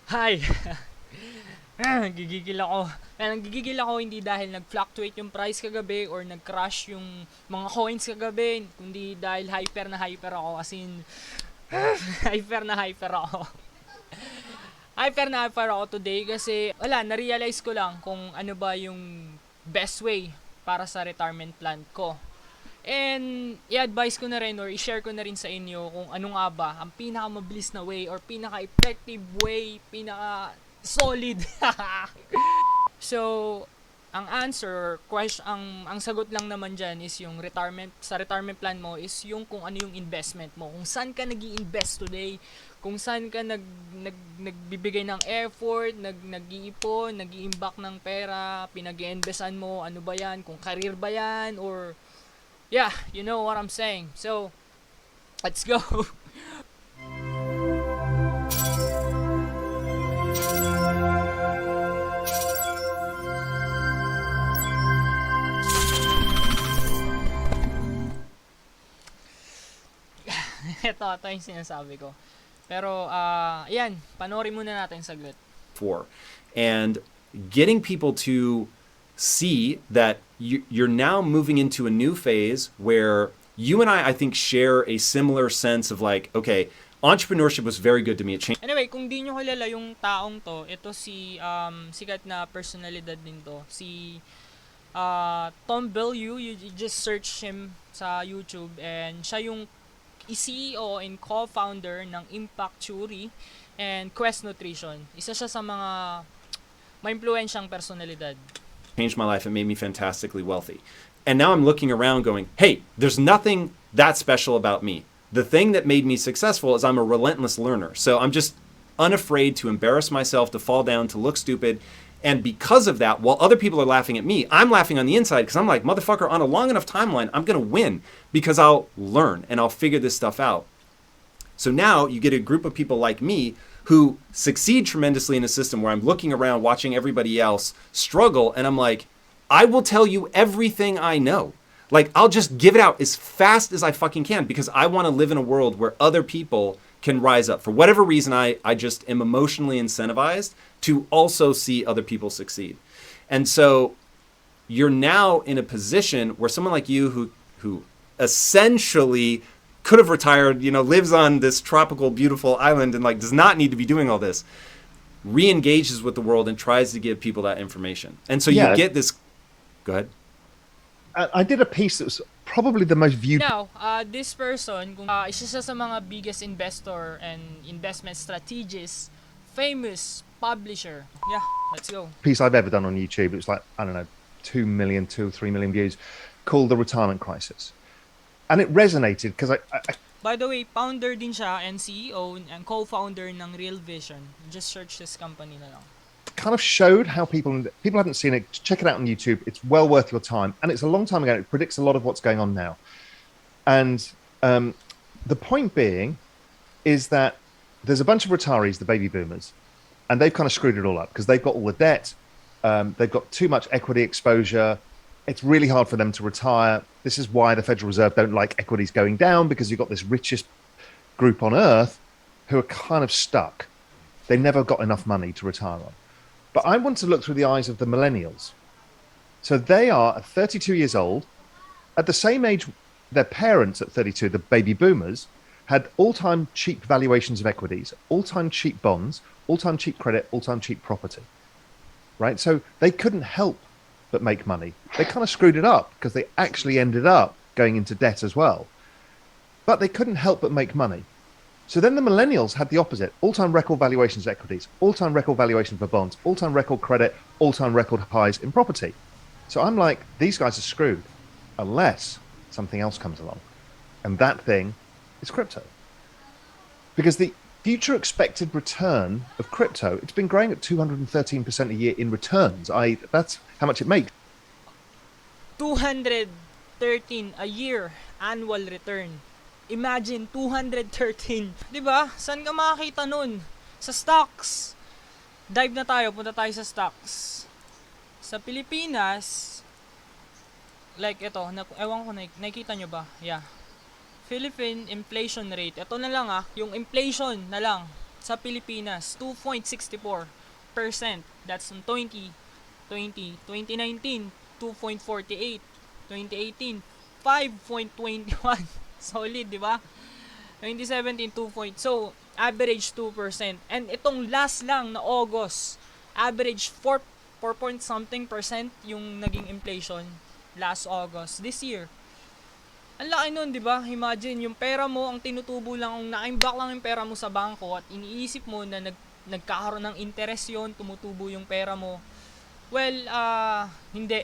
Hi! Gigigil ako. Nagigigil ako hindi dahil nag-fluctuate yung price kagabi or nag-crash yung mga coins kagabi, kundi dahil hyper ako. As in, hyper ako. Hyper ako today kasi wala, na-realize ko lang kung ano ba yung best way para sa retirement plan ko. And i-advise ko na rin or i-share ko na rin sa inyo kung ano nga ba ang pinaka-mabilis na way or pinaka-effective way, pinaka-solid. So, ang answer, ang sagot lang naman dyan is yung sa retirement plan mo is yung kung ano yung investment mo. Kung saan ka nag-i-invest today, kung saan ka nagbibigay ng effort, nag-iipon, nag-iimbak ng pera, pinag-i-investan mo, ano ba yan, kung career ba yan, or yeah, you know what I'm saying. So, let's go. ito yung sinasabi ko. Pero, yan, panoorin muna natin saglit. For. And getting people to see that you're now moving into a new phase where you and I think, share a similar sense of like, okay, entrepreneurship was very good to me. It changed. Anyway, kung di nyo kilala yung taong to, ito si sikat na personalidad din to. Si Tom Bellew, you just search him sa YouTube and siya yung CEO and co-founder ng Impact Theory and Quest Nutrition. Isa siya sa mga ma-impluensyang personalidad. Changed my life and made me fantastically wealthy. And now I'm looking around going, hey, there's nothing that special about me. The thing that made me successful is I'm a relentless learner. So I'm just unafraid to embarrass myself, to fall down, to look stupid. And because of that, while other people are laughing at me, I'm laughing on the inside because I'm like, motherfucker, on a long enough timeline, I'm going to win because I'll learn and I'll figure this stuff out. So now you get a group of people like me who succeed tremendously in a system where I'm looking around watching everybody else struggle and I'm like, I will tell you everything I know. Like, I'll just give it out as fast as I fucking can because I want to live in a world where other people can rise up. For whatever reason, I just am emotionally incentivized to also see other people succeed. And so you're now in a position where someone like you who essentially could have retired, lives on this tropical, beautiful island and like does not need to be doing all this, re-engages with the world and tries to give people that information. And so you get this. Go ahead. I did a piece that was probably the most viewed. Now, this person, isa siya sa mga biggest investor and investment strategist, famous publisher. Yeah, let's go. Piece I've ever done on YouTube. It was like, I don't know, 2 or 3 million views, called The Retirement Crisis. And it resonated because I By the way, founder din siya and CEO and co-founder ng Real Vision. Just search this company na lang. Kind of showed how people haven't seen it, check it out on YouTube. It's well worth your time. And it's a long time ago. It predicts a lot of what's going on now. And the point being is that there's a bunch of retirees, the baby boomers, and they've kind of screwed it all up because they've got all the debt. They've got too much equity exposure. It's really hard for them to retire. This is why the Federal Reserve don't like equities going down, because you've got this richest group on earth who are kind of stuck. They never got enough money to retire on. But I want to look through the eyes of the millennials. So they are 32 years old. At the same age, their parents at 32, the baby boomers, had all-time cheap valuations of equities, all-time cheap bonds, all-time cheap credit, all-time cheap property. Right? So they couldn't help but make money. They kind of screwed it up because they actually ended up going into debt as well. But they couldn't help but make money. So then the millennials had the opposite. All-time record valuations of equities, all-time record valuation for bonds, all-time record credit, all-time record highs in property. So I'm like, these guys are screwed unless something else comes along. And that thing is crypto. Because the future expected return of crypto, it's been growing at 213% a year in returns. That's how much it makes. 213 a year annual return. Imagine 213. 'Di ba? Saan ka makakita nun? Sa stocks. Dive na tayo, punta tayo sa stocks. Sa Pilipinas, like ito, ewan ko, nakikita nyo ba? Yeah. Philippine inflation rate. Ito na lang yung inflation na lang. sa Pilipinas, 2.64%. That's on 2020. 2019, 2.48. 2018, 5.21. Solid, di ba? 2017, 2 point. So, average 2%. And itong last lang na August, average 4 point something percent yung naging inflation last August this year. Ang laki nun, di ba? Imagine, yung pera mo, ang tinutubo lang, ang naimbak lang yung pera mo sa bangko at iniisip mo na nagkakaroon ng interest yon, tumutubo yung pera mo. Well, hindi.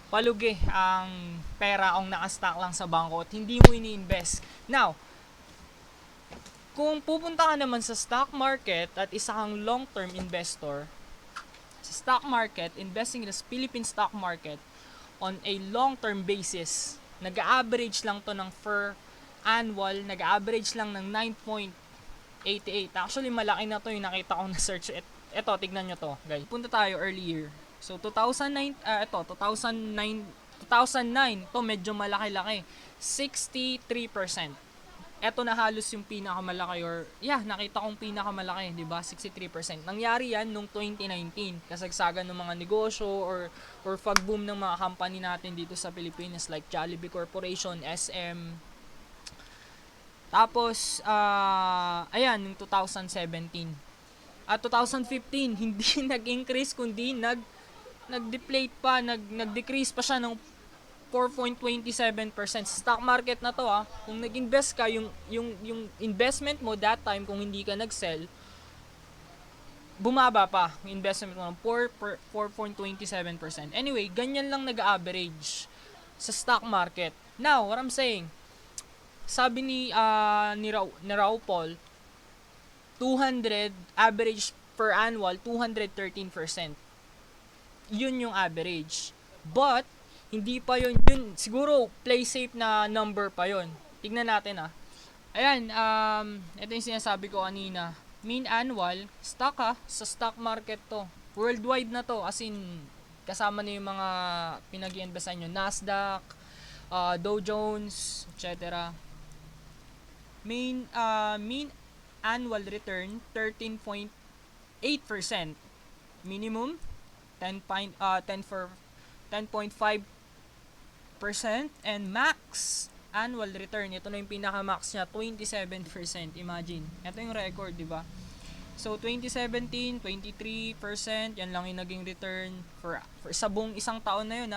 Palugi ang pera ang nakastock lang sa bangko at hindi mo ini-invest. Now, kung pupunta ka naman sa stock market at isa kang long-term investor, sa stock market, investing in the Philippine stock market on a long-term basis, nag-average lang to ng per annual, nag-average lang ng 9.88. Actually, malaki na to yung nakita kong na-search. Ito, tignan nyo to, guys. Punta tayo early year. So, 2009, 2009, to medyo malaki-laki. 63%. Eto na halos yung pinakamalaki or nakita kong pinakamalaki, 'di ba? 63%. Nangyari yan nung 2019, kasagsagan ng mga negosyo or pag-boom ng mga company natin dito sa Pilipinas like Jollibee Corporation, SM. Tapos ayan, yung 2017. At 2015 hindi nag-increase kundi nag-deflate pa, nag-decrease pa siya ng 4.27%. Stock market na to kung nag-invest ka, yung investment mo that time, kung hindi ka nag-sell, bumaba pa yung investment mo ng 4.27%. Anyway, ganyan lang nag-average sa stock market. Now, what I'm saying, sabi ni Raul Paul, 200 average per annual, 213%. Yun yung average. But hindi pa yun siguro play safe na number pa yun. Tignan natin Ayan, ito yung sinasabi ko kanina. Mean annual, stock sa stock market to. Worldwide na to, as in, kasama na yung mga pinag-i-investan nyo. Nasdaq, Dow Jones, etc. Mean annual return, 13.8%. Minimum, 10.5%. And max annual return, ito na yung pinaka-max niya, 27%. Imagine. Ito yung record, di ba? So 2017, 23%, yan lang yung naging return for sa buong isang taon na yun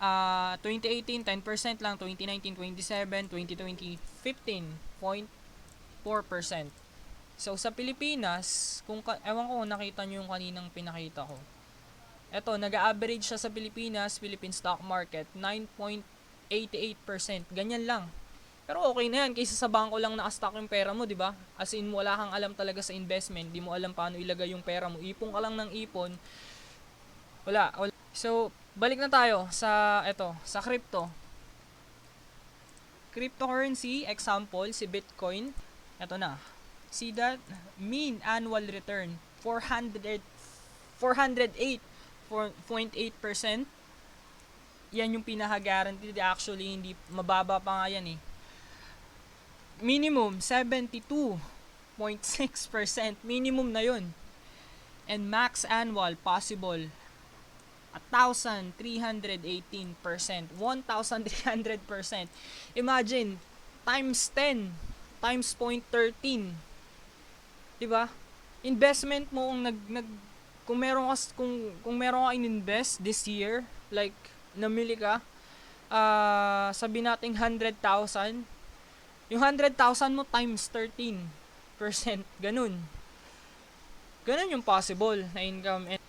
2018, 10% lang, 2019, 27%, 2020, 15.4%. So sa Pilipinas, ewan ko nakita nyo yung kaninang pinakita ko. Ito, nag-average siya sa Pilipinas, Philippine stock market, 9.88%. Ganyan lang. Pero okay na yan, kaysa sa bangko lang nakastock yung pera mo, di ba? As in, wala kang alam talaga sa investment, di mo alam paano ilagay yung pera mo. Ipon ka lang ng ipon. Wala. So, balik na tayo sa crypto. Cryptocurrency, example, si Bitcoin. Ito na. See that? Mean annual return, 408.8%. Yan yung pinaka-guaranteed. Actually, hindi mababa pa nga yan Minimum 72.6%. Minimum na yun. And max annual possible 1,318%. 1,300%. Imagine, times 10, times 0.13. Diba? Investment mo kung meron ka in-invest this year, like namili ka, sabi nating 100,000, yung 100,000 mo times 13%, ganun yung possible na income. And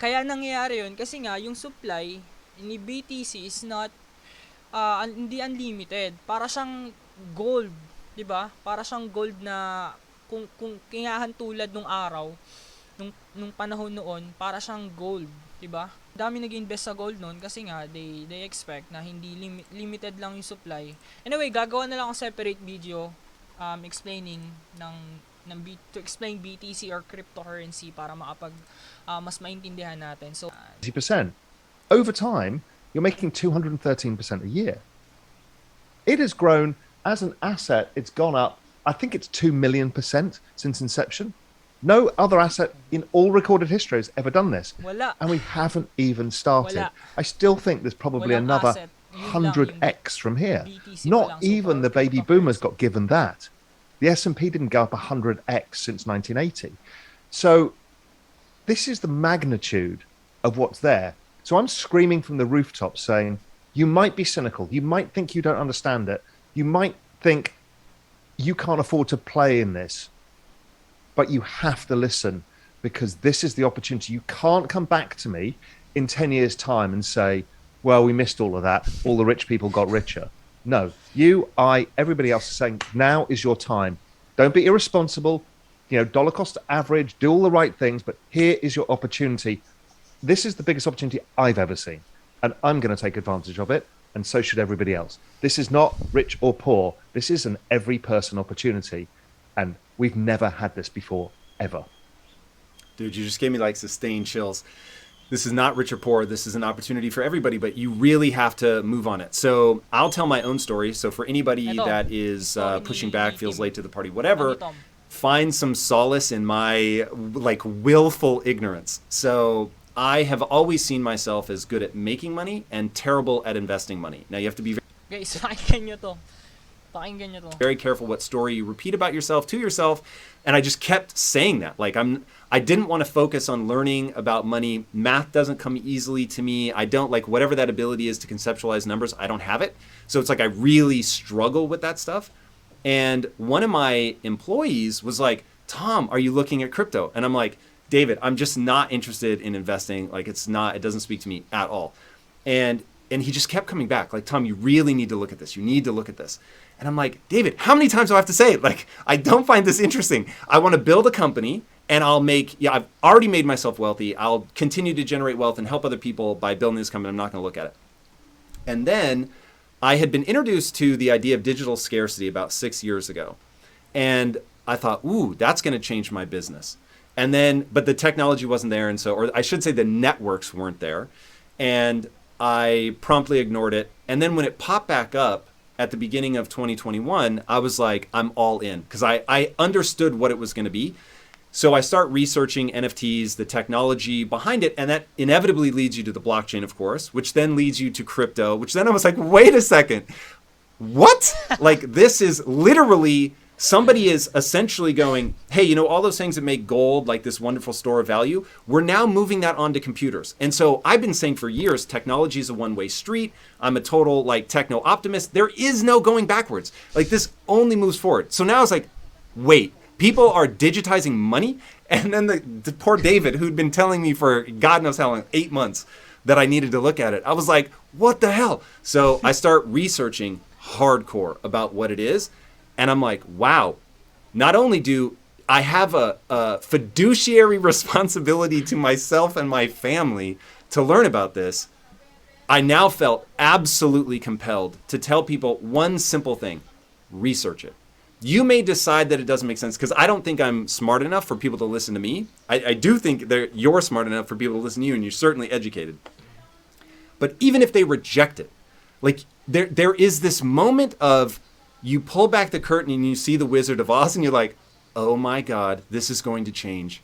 kaya nangyayari yun kasi nga yung supply ni BTC is not hindi unlimited. Para siyang gold, 'di ba? Para siyang gold na kung kinyahan tulad nung araw, nung panahon noon, para siyang gold, 'di ba? Dami nag-invest sa gold noon kasi nga they expect na hindi limited lang yung supply. Anyway, gagawa na lang ako separate video explaining to explain BTC or cryptocurrency para mas maintindihan natin. So 20%. Over time, you're making 213% a year. It has grown as an asset. It's gone up I think it's 2 million% since inception. No other asset in all recorded history has ever done this. Wala. And we haven't even started. Wala. I still think there's probably Walang another asset. Yun lang, yung 100x from here. BTC pa Not lang so even far, the baby cryptocurrency. boomers got given that. The S&P didn't go up 100x since 1980. So this is the magnitude of what's there. So I'm screaming from the rooftops saying, you might be cynical. You might think you don't understand it. You might think you can't afford to play in this, but you have to listen, because this is the opportunity. You can't come back to me in 10 years' time and say, well, we missed all of that. All the rich people got richer. No, you, I, everybody else is saying, now is your time. Don't be irresponsible. Dollar cost average, do all the right things, but here is your opportunity. This is the biggest opportunity I've ever seen, and I'm going to take advantage of it, and so should everybody else. This is not rich or poor. This is an every person opportunity, and we've never had this before, ever. Dude, you just gave me like sustained chills. This is not rich or poor. This is an opportunity for everybody, but you really have to move on it. So I'll tell my own story. So for anybody Ito, that is story ni pushing back, feels Tim. late to the party, whatever, Ano, Tom? find some solace in my like willful ignorance. So I have always seen myself as good at making money and terrible at investing money. Now you have to be Guys, pakinggan nyo to. Pakinggan nyo to. very careful what story you repeat about yourself to yourself. And I just kept saying that. Like I didn't want to focus on learning about money. Math doesn't come easily to me. I don't like whatever that ability is to conceptualize numbers. I don't have it. So it's like I really struggle with that stuff. And one of my employees was like, Tom, are you looking at crypto? And I'm like, David, I'm just not interested in investing. Like it doesn't speak to me at all. And he just kept coming back like, Tom, you really need to look at this. You need to look at this. And I'm like, David, how many times do I have to say it? Like, I don't find this interesting. I want to build a company and I've already made myself wealthy. I'll continue to generate wealth and help other people by building this company. I'm not going to look at it. And then I had been introduced to the idea of digital scarcity about 6 years ago. And I thought, ooh, that's going to change my business. And then, but the technology wasn't there. And so, or I should say the networks weren't there. And I promptly ignored it. And then when it popped back up at the beginning of 2021, I was like, I'm all in, because I understood what it was going to be. So I start researching NFTs, the technology behind it, and that inevitably leads you to the blockchain, of course, which then leads you to crypto, which then I was like, wait a second, what? Like, this is literally, somebody is essentially going, hey, all those things that make gold, like this wonderful store of value, we're now moving that onto computers. And so I've been saying for years, technology is a one-way street. I'm a total like techno optimist. There is no going backwards. Like, this only moves forward. So now it's like, wait, people are digitizing money? And then the poor David, who'd been telling me for God knows how long, 8 months, that I needed to look at it. I was like, what the hell? So I start researching hardcore about what it is. And I'm like, wow, not only do I have a fiduciary responsibility to myself and my family to learn about this, I now felt absolutely compelled to tell people one simple thing: research it. You may decide that it doesn't make sense, because I don't think I'm smart enough for people to listen to me. I do think you're smart enough for people to listen to you, and you're certainly educated. But even if they reject it, like there is this moment of, you pull back the curtain and you see the Wizard of Oz and you're like, oh my God, this is going to change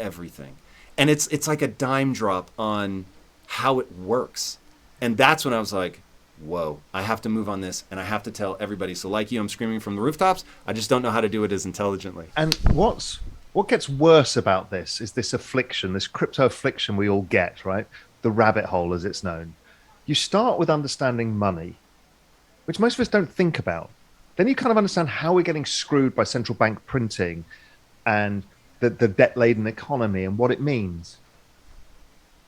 everything. And it's like a dime drop on how it works. And that's when I was like, whoa, I have to move on this, and I have to tell everybody. So like you, I'm screaming from the rooftops. I just don't know how to do it as intelligently. And what gets worse about this is this affliction, this crypto affliction we all get, right? The rabbit hole, as it's known. You start with understanding money, which most of us don't think about. Then you kind of understand how we're getting screwed by central bank printing and the debt-laden economy and what it means.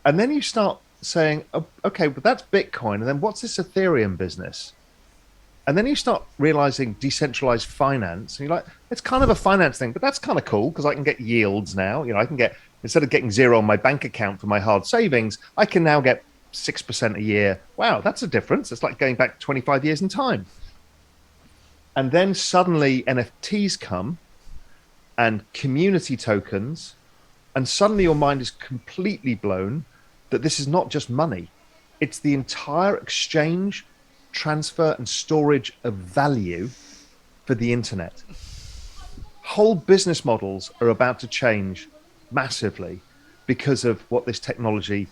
And then you start saying, oh, okay, but that's Bitcoin. And then what's this Ethereum business? And then you start realizing decentralized finance. And you're like, it's kind of a finance thing, but that's kind of cool, because I can get yields now. I can get, instead of getting zero on my bank account for my hard savings, I can now get 6% a year. Wow, that's a difference. It's like going back 25 years in time. And then suddenly NFTs come and community tokens, and suddenly your mind is completely blown that this is not just money. It's the entire exchange, transfer, and storage of value for the internet. whole business models are about to change massively because of what this technology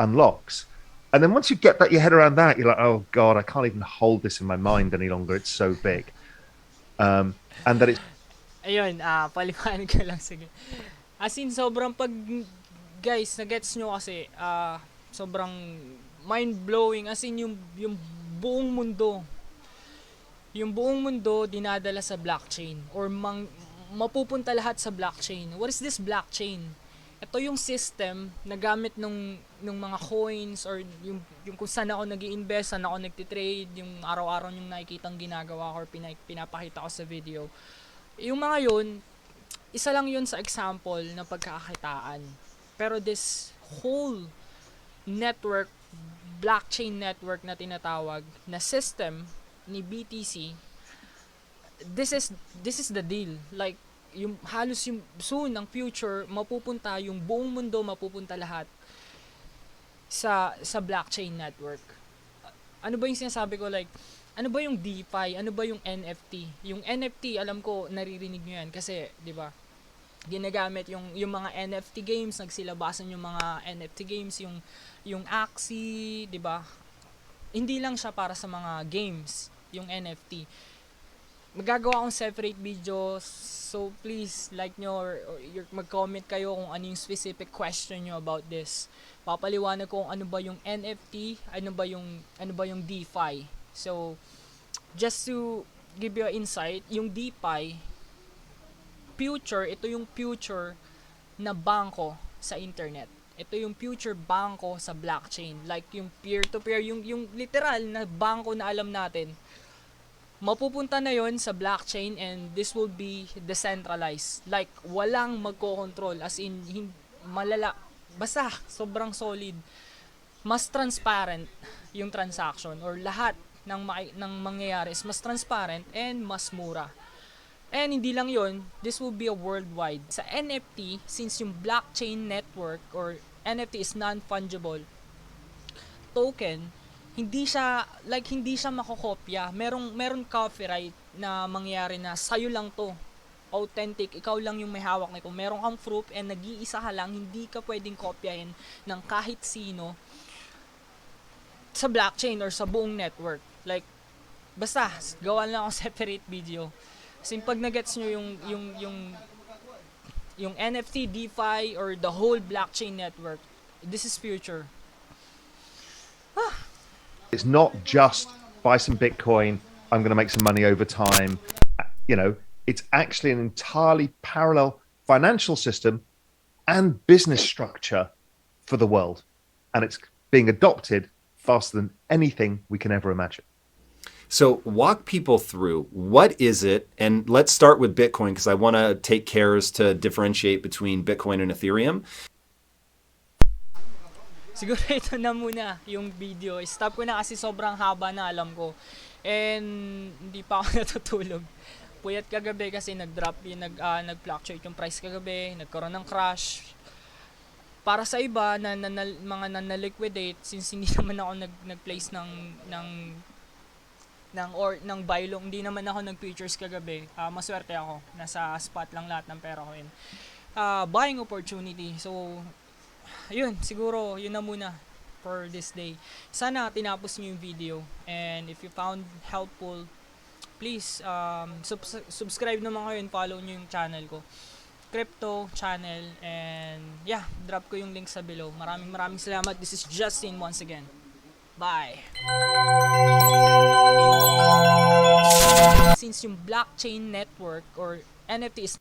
unlocks. And then once you get your head around that, you're like, oh God, I can't even hold this in my mind any longer. It's so big. And that it's Ayun, paliwanag ko lang, sige. As in, sobrang guys, na-gets nyo kasi, sobrang mind-blowing. As in, yung buong mundo, dinadala sa blockchain or mapupunta lahat sa blockchain. What is this blockchain? Ito yung system na gamit nung mga coins or yung kung saan ako nag-i-invest, saan ako nagtitrade, yung araw-araw yung nakikitang ginagawa ko or pinapakita ko sa video. Yung mga yun, isa lang yun sa example na pagkakakitaan. Pero this whole network, blockchain network na tinatawag na system ni BTC, this is the deal. Like, yung halos yung soon ang future mapupunta, yung buong mundo mapupunta lahat sa blockchain network. Ano ba yung sinasabi ko, like ano ba yung DeFi? Ano ba yung NFT? Yung NFT, alam ko naririnig nyo yan kasi 'di ba? Ginagamit yung mga NFT games, nagsilabasan yung mga NFT games, yung Axie, 'di ba? Hindi lang siya para sa mga games, yung NFT. Magagawa akong separate video, so please like nyo or mag-comment kayo kung ano yung specific question nyo about this. Papaliwanag ko kung ano ba yung NFT, ano ba yung DeFi. So just to give you an insight, yung DeFi ito yung future na bangko sa internet. Ito yung future bangko sa blockchain, like yung peer-to-peer, yung literal na bangko na alam natin. Mapupunta na yon sa blockchain and this will be decentralized. Like, walang magko-control. As in, malala. Basta, sobrang solid. Mas transparent yung transaction or lahat ng mangyayari is mas transparent and mas mura. And hindi lang yon, this will be a worldwide. Sa NFT, since yung blockchain network or NFT is non-fungible token, hindi siya makokopya. Meron copyright na mangyayari na sa'yo lang to. Authentic, ikaw lang yung may hawak nito. Meron kang proof and nag-iisa ka lang, hindi ka pwedeng kopyahin ng kahit sino sa blockchain or sa buong network. Like, basta, gawa lang ako separate video. Kasi pag nagets nyo yung NFT, DeFi, or the whole blockchain network, this is future. It's not just buy some Bitcoin, I'm going to make some money over time. You know, it's actually an entirely parallel financial system and business structure for the world. And it's being adopted faster than anything we can ever imagine. So walk people through, what is it? And let's start with Bitcoin because I want to take cares to differentiate between Bitcoin and Ethereum. Siguro ito na muna yung video. Stop ko na kasi sobrang haba na alam ko. And hindi pa ako natutulog. Puyat kagabi kasi nag-drop nag-fluctuate yung price kagabi, nagkaroon ng crash. Para sa iba na mga na-liquidate, since hindi naman ako nag-place ng buy low, hindi naman ako nag-futures kagabi. Maswerte ako. Nasa spot lang lahat ng pera ko yun. Buying opportunity. So yun, siguro yun na muna for this day. Sana tinapos niyo yung video, and if you found helpful, please subscribe naman kayo and follow niyo yung channel ko, crypto channel, and yeah, drop ko yung link sa below. Maraming salamat. This is Justin once again. Bye. Since yung blockchain network or NFT is